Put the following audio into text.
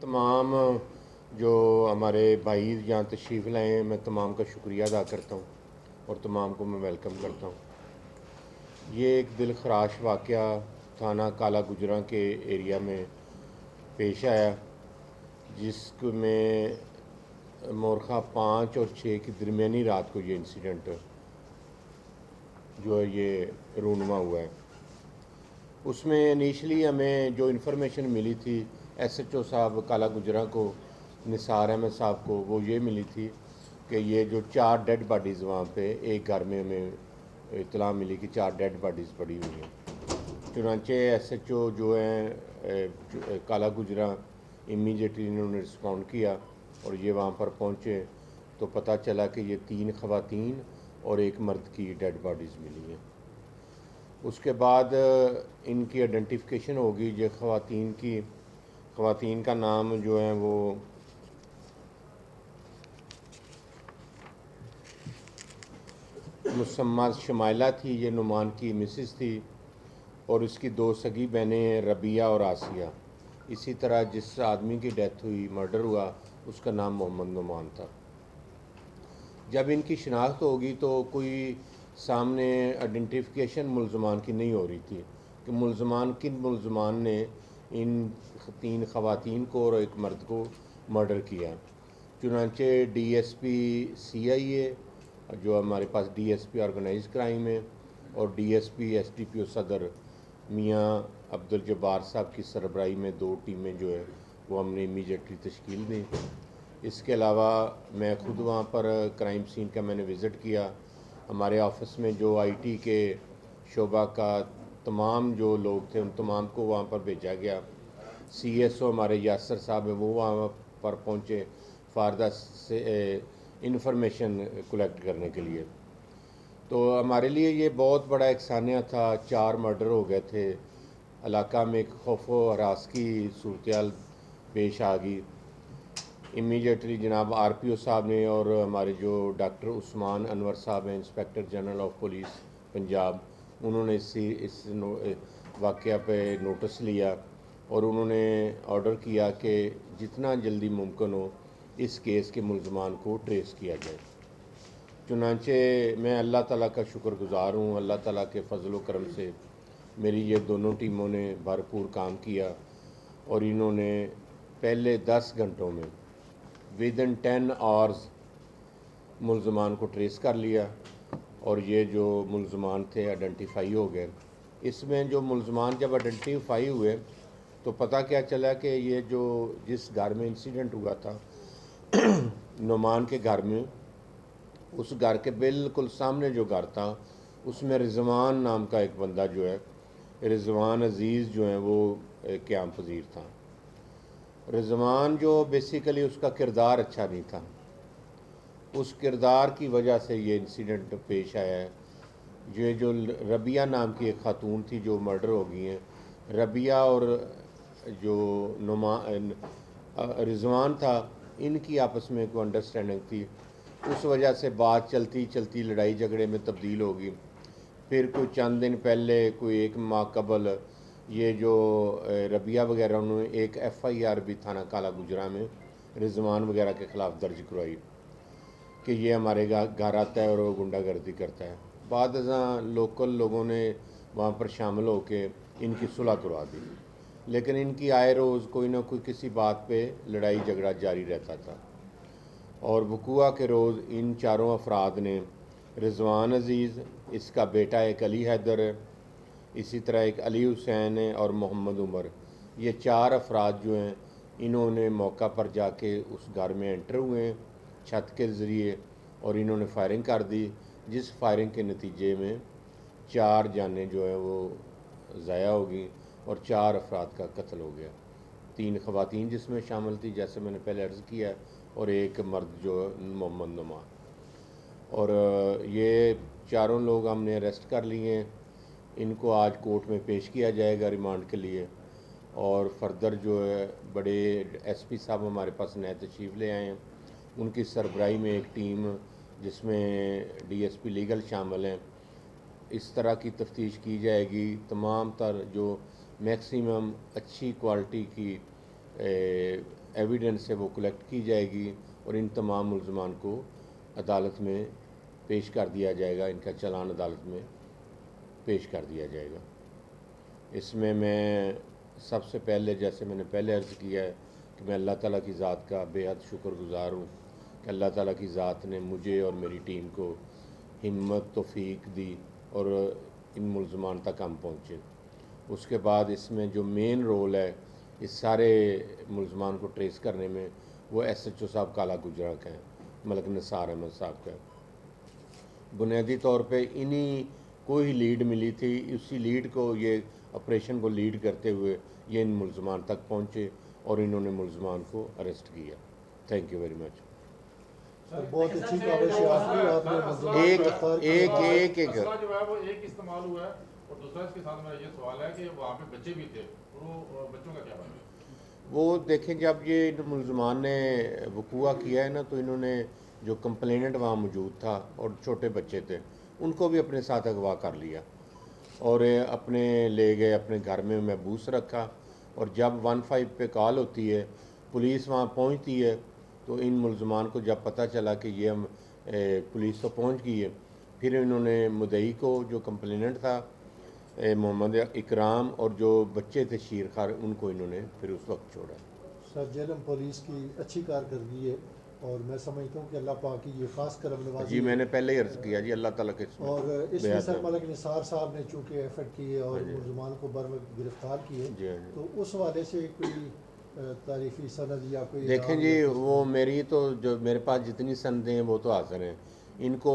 तमाम जो हमारे भाई यहाँ तशरीफ़ लाए हैं, मैं तमाम का शुक्रिया अदा करता हूँ और तमाम को मैं वेलकम करता हूँ। ये एक दिल खराश वाक़या थाना काला गुजरा के एरिया में पेश आया, जिसमें मोरखा 5 और 6 की दरमियानी रात को ये इंसिडेंट जो है ये रूनुमा हुआ है। उसमें इनिशली हमें जो इन्फॉर्मेशन मिली थी एसएचओ साहब काला गुजरा को, निसार अहमद साहब को, वो ये मिली थी कि ये जो 4 डेड बॉडीज़ वहाँ पे एक घर में हमें इतला मिली कि 4 डेड बॉडीज़ पड़ी हुई हैं। चुनांचे एसएचओ जो हैं काला गुजरा इमीडिएटली इन्होंने रिस्पॉन्ड किया और ये वहाँ पर पहुँचे तो पता चला कि ये 3 ख़वातीन और एक मर्द की डेड बॉडीज़ मिली हैं। उसके बाद इनकी आइडेंटिफिकेशन होगी। ये ख़वातीन का नाम जो है वो मुसम्मा शमाइला थी, ये नुमान की मिसेस थी, और इसकी 2 सगी बहनें हैं, रबिया और आसिया। इसी तरह जिस आदमी की डेथ हुई, मर्डर हुआ, उसका नाम मोहम्मद नुमान था। जब इनकी शिनाख्त होगी तो कोई सामने आइडेंटिफिकेशन मुलजमान की नहीं हो रही थी कि किन मुलजमान ने इन 3 ख़वातीन को और एक मर्द को मर्डर किया। चुनांचे डीएसपी सीआईए जो हमारे पास डीएसपी ऑर्गेनाइज क्राइम है और डीएसपी एसडीपीओ सदर मियाँ अब्दुल जब्बार साहब की सरबराही में 2 टीमें जो है वो हमने इमीडिएटली तश्कील दी। इसके अलावा मैं ख़ुद वहाँ पर क्राइम सीन का मैंने विज़िट किया। हमारे ऑफिस में जो आईटी के शोबा का तमाम जो लोग थे उन तमाम को वहाँ पर भेजा गया। सीएसओ हमारे यासर साहब हैं, वो वहाँ पर पहुँचे फारदा से इंफॉर्मेशन कलेक्ट करने के लिए। तो हमारे लिए ये बहुत बड़ा एक सान्या था। 4 मर्डर हो गए थे, इलाका में एक खौफ व हरास की सूरत पेश आ गई। इमीडिएटली जनाब आरपीओ साहब ने और हमारे जो डॉक्टर उस्मान अनवर साहब हैं, inspector general of police Punjab, उन्होंने इस वाक़या पे नोटिस लिया और उन्होंने ऑर्डर किया कि जितना जल्दी मुमकिन हो इस केस के मुलजमान को ट्रेस किया जाए। चुनांचे मैं अल्लाह ताला का शुक्रगुज़ार हूँ। अल्लाह ताला के फ़ज़ल व करम से मेरी ये दोनों टीमों ने भरपूर काम किया और इन्होंने पहले 10 घंटों में विदिन 10 आवर्स मुलजमान को ट्रेस कर लिया और ये जो मुलजमान थे आइडेंटिफाई हो गए। इसमें जो मुलजमान जब आइडेंटिफाई हुए तो पता क्या चला कि ये जो जिस घर में इंसिडेंट हुआ था नुमान के घर में, उस घर के बिल्कुल सामने जो घर था उसमें रिजवान नाम का एक बंदा जो है, रिजवान अज़ीज़ जो है वो क़याम पज़ीर था। रिजवान जो बेसिकली उसका किरदार अच्छा नहीं था, उस किरदार की वजह से ये इंसिडेंट पेश आया है। ये जो रबिया नाम की एक खातून थी जो मर्डर हो गई हैं, रबिया और जो रिजवान था, इनकी आपस में कोई अंडरस्टैंडिंग थी। उस वजह से बात चलती चलती लड़ाई झगड़े में तब्दील होगी। फिर कोई चंद दिन पहले, कोई 1 माह कबल, ये जो रबिया वगैरह उन्होंने एक एफआईआर भी थाना काला गुजरा में रिजवान वगैरह के ख़िलाफ़ दर्ज करवाई कि ये हमारे घर आता है और वो गुंडागर्दी करता है। बाद लोकल लोगों ने वहाँ पर शामिल होकर इनकी सुलह करवा दी, लेकिन इनकी आए रोज़ कोई ना कोई किसी बात पे लड़ाई झगड़ा जारी रहता था और वकूआ के रोज़ इन चारों अफराद ने, रिजवान अज़ीज़, इसका बेटा एक अली हैदर है, इसी तरह एक अली हुसैन है और मोहम्मद उमर, ये 4 अफराद जो हैं इन्होंने मौका पर जाके उस घर में एंटर हुए हैं छत के ज़रिए और इन्होंने फायरिंग कर दी, जिस फायरिंग के नतीजे में 4 जानें जो हैं वो ज़ाया हो गई और 4 अफराद का कत्ल हो गया। 3 ख़वातीन जिसमें शामिल थी, जैसे मैंने पहले अर्ज़ किया, और एक मर्द जो मोहम्मद नुमान। और ये चारों लोग हमने अरेस्ट कर लिए हैं। इनको आज कोर्ट में पेश किया जाएगा रिमांड के लिए और फर्दर जो है बड़े एसपी साहब हमारे पास नए तशरीफ़ ले आए हैं, उनकी सरबराही में एक टीम जिसमें डीएसपी लीगल शामिल हैं, इस तरह की तफ्तीश की जाएगी। तमाम तर जो मैक्सिमम अच्छी क्वालिटी की एविडेंस है वो कलेक्ट की जाएगी और इन तमाम मुलजमान को अदालत में पेश कर दिया जाएगा, इनका चालान अदालत में पेश कर दिया जाएगा। इसमें मैं सबसे पहले, जैसे मैंने पहले अर्ज़ किया है कि मैं अल्लाह ताला की ज़ात का बेहद शुक्रगुज़ार हूँ कि अल्लाह ताला की ज़ात ने मुझे और मेरी टीम को हिम्मत तौफीक दी और इन मुलजमान तक हम पहुँचे। उसके बाद इसमें जो मेन रोल है इस सारे मुलजमान को ट्रेस करने में वो SHO साहब काला गुजरा का है, मलिक निसार अहमद साहब का है। बुनियादी तौर पे इन्हीं को ही लीड मिली थी, उसी लीड को, ये ऑपरेशन को लीड करते हुए ये इन मुलजमान तक पहुँचे और इन्होंने मुलजमान को अरेस्ट किया। Thank you very much. बहुत अच्छी कवरेज आपकी, आपने एक असला जो है वो एक इस्तेमाल हुआ है और दूसरा इसके साथ मेरा ये सवाल है कि वहाँ पे बच्चे भी थे, वो बच्चों का क्या बात है? वो देखें, जब ये इन मुलजमान ने वकूआ किया है ना, तो इन्होंने जो कंप्लेनेंट वहाँ मौजूद था और छोटे बच्चे थे उनको भी अपने साथ अगवा कर लिया और अपने ले गए, अपने घर में महबूस रखा। और जब 15 पे कॉल होती है, पुलिस वहाँ पहुँचती है, तो इन मुलजमान को जब पता चला कि ये हम पुलिस तो पहुँच गई है, फिर इन्होंने मुद्दई को, जो कंप्लेनेंट था मोहम्मद इकराम, और जो बच्चे थे शीर खार, उनको इन्होंने फिर उस वक्त छोड़ा। सर जेलम पुलिस की अच्छी कारकर्दगी है और मैं समझता हूँ कि अल्लाह पाक की ये खास करम नवाजी जी, मैंने पहले ही अर्ज़ किया जी, अल्लाह ताला के और इसमें सर मलिक निसार साहब ने चूँकि एफर्ट किए और मुलजमान को बर वक्त गिरफ्तार किए, तो उस वाले से कोई तारीफ़ी सनद या कोई देखें जी, वो मेरी तो जो मेरे पास जितनी सनदें हैं वो तो हाजिर हैं। इनको